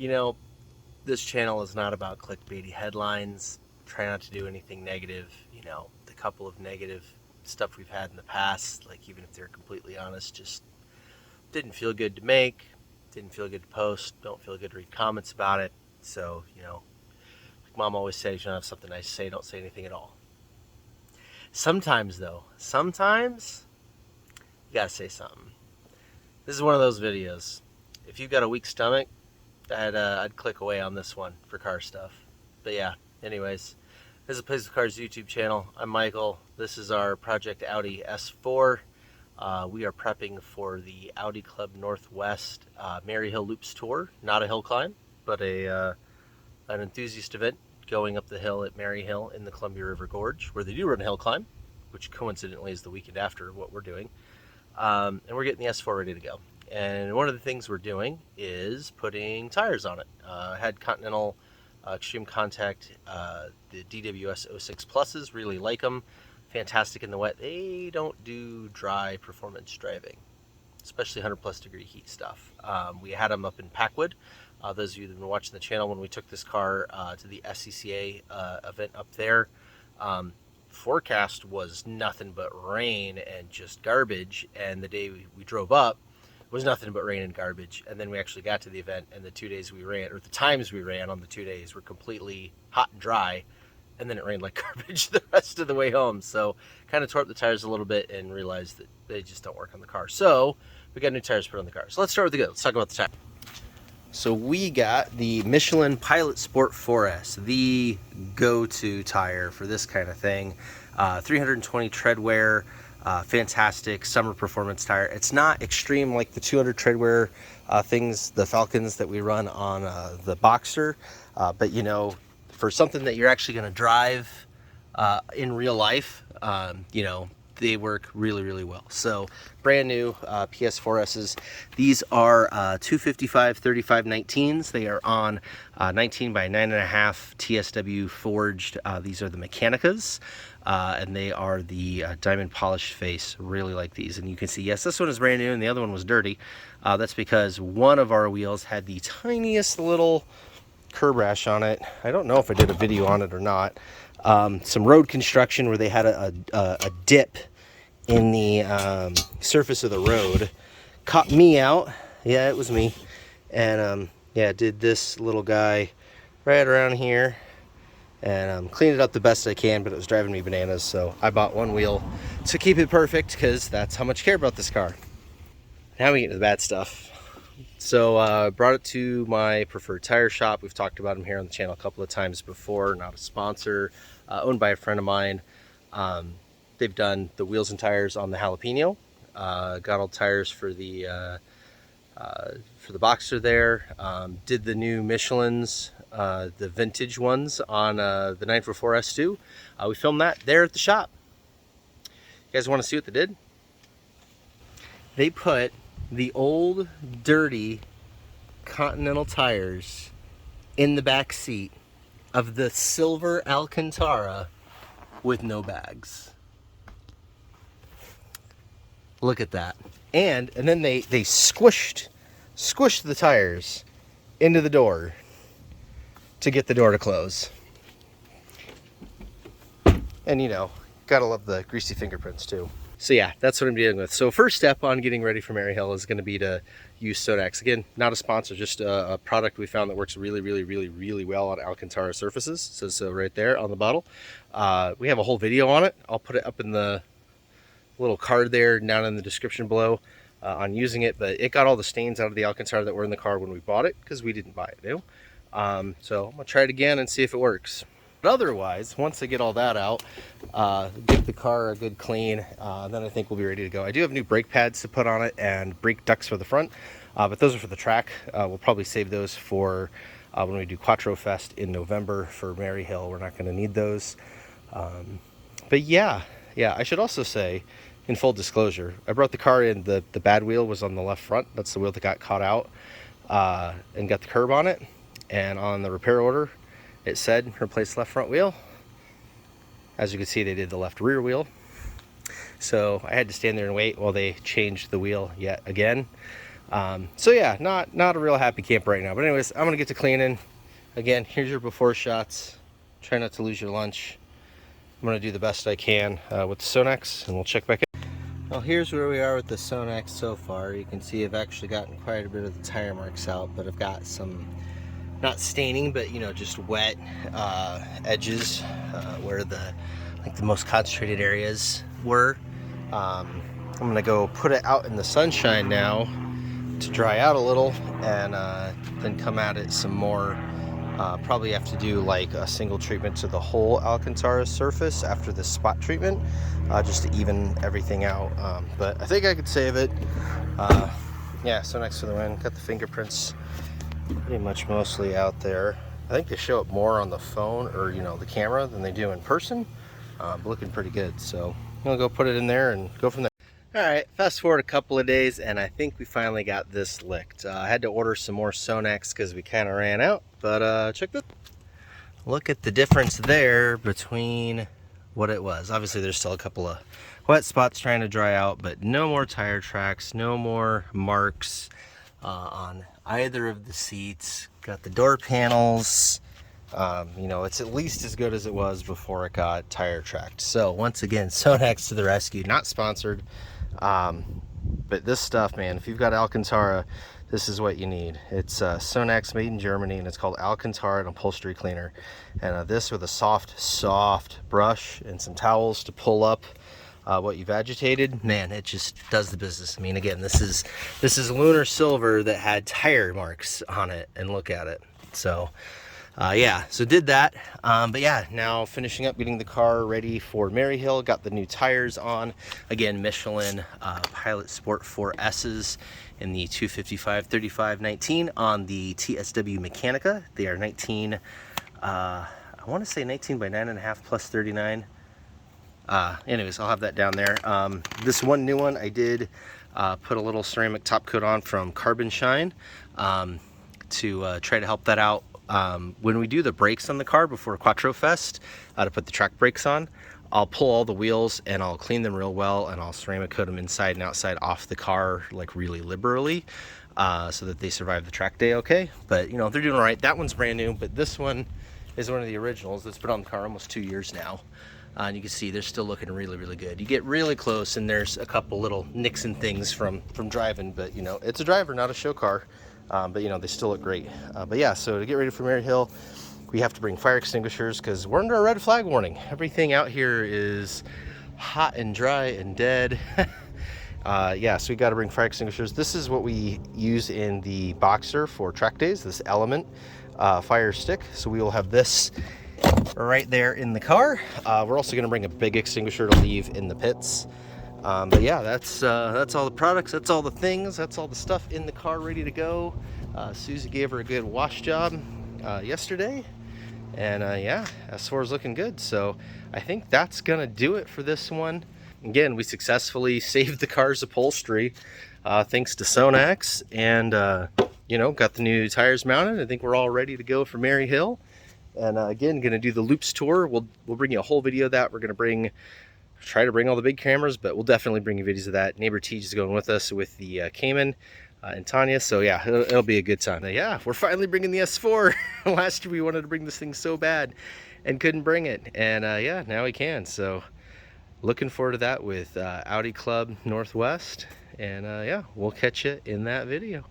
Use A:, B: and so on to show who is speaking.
A: You know, this channel is not about clickbaity headlines. Try not to do anything negative. You know, the couple of negative stuff we've had in the past, like even if they're completely honest, just didn't feel good to make, didn't feel good to post, don't feel good to read comments about it. So, you know, like Mom always says, you don't have something nice to say, don't say anything at all. Sometimes though, sometimes you gotta say something. This is one of those videos. If you've got a weak stomach, I'd click away on this one for car stuff. But yeah, anyways, this is Plays with Cars YouTube channel. I'm Michael. This is our Project Audi S4. We are prepping for the Audi Club Northwest Maryhill Loops Tour. Not a hill climb, but an enthusiast event going up the hill at Maryhill in the Columbia River Gorge, where they do run a hill climb, which coincidentally is the weekend after what we're doing. And we're getting the S4 ready to go. And one of the things we're doing is putting tires on it. I had Continental Extreme Contact, the DWS 06 Pluses, really like them. Fantastic in the wet. They don't do dry performance driving, especially 100 plus degree heat stuff. We had them up in Packwood. Those of you that have been watching the channel, when we took this car to the SCCA event up there, forecast was nothing but rain and just garbage, and the day we drove up was nothing but rain and garbage. And then we actually got to the event, and the 2 days we ran, or the times we ran on the 2 days, were completely hot and dry, and then it rained like garbage the rest of the way home. So kind of tore up the tires a little bit and realized that they just don't work on the car. So we got new tires put on the car. So let's start with the good. Let's talk about the tire. So we got the Michelin Pilot Sport 4S, the go-to tire for this kind of thing. 320 tread wear, fantastic summer performance tire. It's not extreme like the 200 tread wear things, the Falcons that we run on the Boxster, but you know, for something that you're actually going to drive in real life, you know, they work really, really well. So brand new PS4Ss. These are 255 35 19s. They are on 19 by 9.5 TSW forged. These are the Mechanicas, and they are the diamond polished face. Really like these. And you can see, yes, this one is brand new and the other one was dirty. That's because one of our wheels had the tiniest little curb rash on it. I don't know if I did a video on it or not. Some road construction where they had a dip in the surface of the road caught me out. Yeah, it was me. And yeah, did this little guy right around here and cleaned it up the best I can, but it was driving me bananas. So I bought one wheel to keep it perfect, because that's how much I care about this car. Now we get to the bad stuff. So brought it to my preferred tire shop. We've talked about them here on the channel a couple of times before. Not a sponsor, owned by a friend of mine. They've done the wheels and tires on the Jalapeno. Got all tires for the Boxster there. Did the new Michelins, the vintage ones on the 944S too. We filmed that there at the shop. You guys want to see what they did? They put the old dirty Continental tires in the back seat of the silver Alcantara with no bags. Look at that. And then they squished the tires into the door to get the door to close. And you know, gotta love the greasy fingerprints too. So yeah, that's what I'm dealing with. So first step on getting ready for Maryhill is going to be to use Sodax. Again, not a sponsor, just a product we found that works really, really, really, really well on Alcantara surfaces. So right there on the bottle. We have a whole video on it. I'll put it up in the little card there down in the description below on using it. But it got all the stains out of the Alcantara that were in the car when we bought it, because we didn't buy it new. So I'm going to try it again and see if it works. But otherwise, once I get all that out, give the car a good clean, then I think we'll be ready to go. I do have new brake pads to put on it and brake ducts for the front, but those are for the track. We'll probably save those for when we do Quattro Fest in November for Maryhill. We're not going to need those. But yeah, I should also say, in full disclosure, I brought the car in, the bad wheel was on the left front. That's the wheel that got caught out and got the curb on it. And on the repair order, it said replace left front wheel. As you can see, they did the left rear wheel. So I had to stand there and wait while they changed the wheel yet again. So yeah, not a real happy camper right now. But anyways, I'm gonna get to cleaning. Again, here's your before shots. Try not to lose your lunch. I'm gonna do the best I can with the Sonax, and we'll check back in. Well, here's where we are with the Sonax so far. You can see I've actually gotten quite a bit of the tire marks out, but I've got some, not staining, but just wet edges where the most concentrated areas were. I'm gonna go put it out in the sunshine now to dry out a little, and then come at it some more. Probably have to do like a single treatment to the whole Alcantara surface after this spot treatment, just to even everything out. But I think I could save it. Yeah, so next to the wind, got the fingerprints pretty much mostly out there. I think they show up more on the phone or the camera than they do in person. Looking pretty good, so I'm gonna go put it in there and go from there. All right, fast forward a couple of days, and I think we finally got this licked. I had to order some more Sonax because we kind of ran out, but check this. Look at the difference there between what it was. Obviously, there's still a couple of wet spots trying to dry out, but no more tire tracks, no more marks on either of the seats. Got the door panels. It's at least as good as it was before it got tire tracked. So once again, Sonax to the rescue. Not sponsored. But this stuff, man, if you've got Alcantara, this is what you need. It's Sonax made in Germany, and it's called Alcantara, an upholstery cleaner. And this with a soft brush and some towels to pull up what you've agitated, man, it just does the business. I mean, again, this is lunar silver that had tire marks on it, and look at it. So yeah, so did that. But yeah, now finishing up getting the car ready for Maryhill. Got the new tires on. Again, Michelin Pilot Sport 4S's in the 255/35/19 on the TSW Mechanica. They are 19, I want to say 19 by 9.5 plus 39. Anyways, I'll have that down there. This one new one, I did put a little ceramic top coat on from Carbon Shine to try to help that out. When we do the brakes on the car before Quattro Fest, to put the track brakes on, I'll pull all the wheels and I'll clean them real well, and I'll ceramic coat them inside and outside off the car like really liberally, so that they survive the track day okay. But they're doing all right. That one's brand new, but this one is one of the originals that's been on the car almost 2 years now. And you can see they're still looking really good. You get really close and there's a couple little nicks and things from driving, but it's a driver, not a show car. But they still look great. But yeah, so to get ready for Maryhill, we have to bring fire extinguishers because we're under a red flag warning. Everything out here is hot and dry and dead. Yeah, so we got to bring fire extinguishers. This is what we use in the Boxer for track days, this Element fire stick. So we will have this right there in the car. We're also going to bring a big extinguisher to leave in the pits. But yeah, that's all the products, that's all the things, that's all the stuff in the car ready to go. Susie gave her a good wash job yesterday, and yeah, S4 is looking good. So I think that's gonna do it for this one. Again, we successfully saved the car's upholstery thanks to Sonax, and got the new tires mounted. I think we're all ready to go for Maryhill. And again, gonna do the Loops tour. We'll bring you a whole video of that. We're gonna try to bring all the big cameras, but we'll definitely bring you videos of that. Neighbor Teej is going with us with the Cayman and Tanya, so yeah, it'll be a good time. But yeah, we're finally bringing the S4. Last year we wanted to bring this thing so bad and couldn't bring it, and yeah, now we can. So looking forward to that with Audi Club Northwest, and yeah, we'll catch you in that video.